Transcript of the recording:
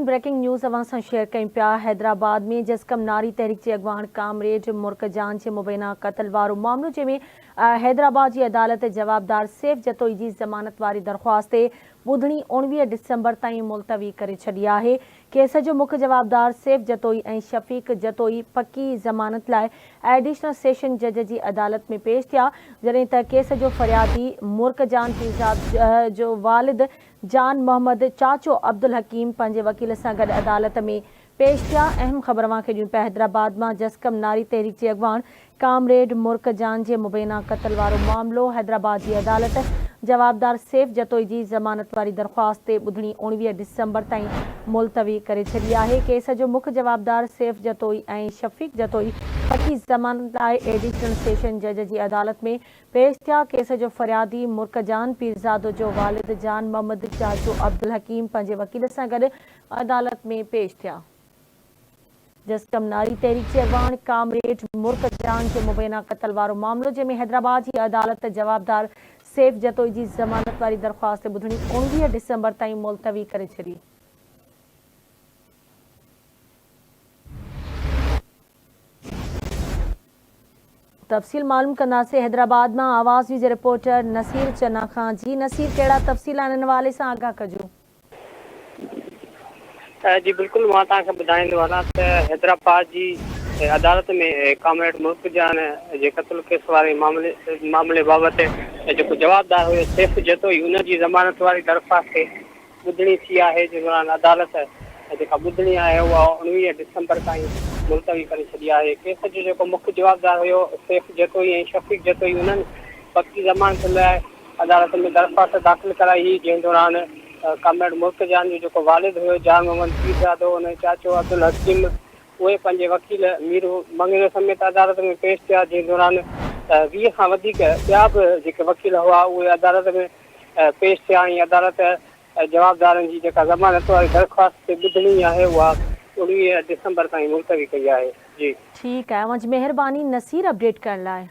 Breaking news अवां सां share कयूं पिया। हैदराबाद में जसकम नारी तहरीक जे अॻवान कामरेड मुर्कजान जे मुबैना क़त्ल वारो मामलो जंहिंमें हैदराबाद जी अदालत जवाबदार सैफ जतोई जी ज़मानत वारी दरख़्वास्त ते ॿुधणी 19 डिसंबर ताईं मुलतवी करे छॾी आहे। केस जो मुख्य जवाबदार सैफ जतोई ऐं शफ़ीक जतोई पक्की ज़मानत लाइ एडिशनल सेशन जज जी अदालत में पेश थिया, जॾहिं त केस जो फ़रियादी मुर्कजान पीरज़ाद जो वालिद जान मोहम्मद चाचो अब्दुल हकीम पंहिंजे वकील सां गॾु अदालत में पेश थिया। अहम ख़बर अवां खे ॾियूं पिया। हैदराबाद मां जसकम नारी तहरीक जे अॻवान कामरेड मुर्कजान जे मुबैना क़त्ल वारो मामलो हैदराबाद जी अदालत जवाबदार सैफ जतोई जी ज़मानत वारी दरख़्वास्त ते ॿुधणी 19 डिसंबर ताईं मुलतवी करे छॾी आहे। केस जो मुख्य जवाबदार सैफ जतोई ऐं शफ़ीक जतोई पक्की ज़मानत लाइ एडिशनल सेशन जज जी अदालत में पेश थिया। केस जो फ़रियादी मुर्कजान पीरज़ादो जो वालिद जान मोहम्मद चाचो अब्दुल हकीम पंहिंजे वकील सां गॾु अदालत में पेश थिया। जसकम नारी तहरीक जे अॻवान कामरेड मुर्कजान जे मुबैना क़त्ल वारो मामलो जंहिंमें हैदराबाद जी अदालत जवाबदार सैफ जतोई जी ज़मानत वारी दरख़्वास्त ते ॿुधणी 19 डिसंबर ताईं मुलतवी करे छॾी। तफ़सील मालूम कंदासीं हैदराबाद में आवाज़ न्यूज़ जे रिपोर्टर नसीर चन्ना खां। जी नसीर, कहिड़ा तफ़सील आहिनि इन हवाले सां आगाह कजो। जी बिल्कुलु, मां तव्हांखे ॿुधाईंदो वञा त हैदराबाद जी अदालत में कामरेड मुर्कजान जे क़त्ल केस वारे मामले बाबति जेको जवाबदार हुयो सैफ जतोई उन जी ज़मानत वारी दरख़्वास्त ते ॿुधणी थी आहे। जे दौरान अदालत जेका ॿुधणी आहे उहा 19 डिसंबर ताईं मुलतवी करे छॾी आहे। केस जो जेको मुख्य जवाबदार हुयो सैफ जतोई ऐं शफ़ीक जतोई उन्हनि पक्की ज़मानत लाइ अदालत में दरख़्वास्त दाख़िल कराई हुई, जंहिं दौरान कामरेड मुर्कजान जो जेको वालिद हुयो जान मोहम्मद पीरज़ादो उन चाचो अब्दुल हकीम उहे पंहिंजे वकील मीर मंगने समेत अदालत में पेश थिया, जंहिं दौरान 20 खां वधीक ॿिया बि जेके वकील हुआ उहे अदालत में पेश थिया ऐं अदालत जवाबदारनि जी जेका ज़मानत वारी दरख़्वास्त ते ॿुधणी आहे उहा 19 डिसंबर ताईं मुलतवी कई आहे। जी ठीकु आहे, मुंहिंजी महिरबानी नसीर अपडेट करण लाइ।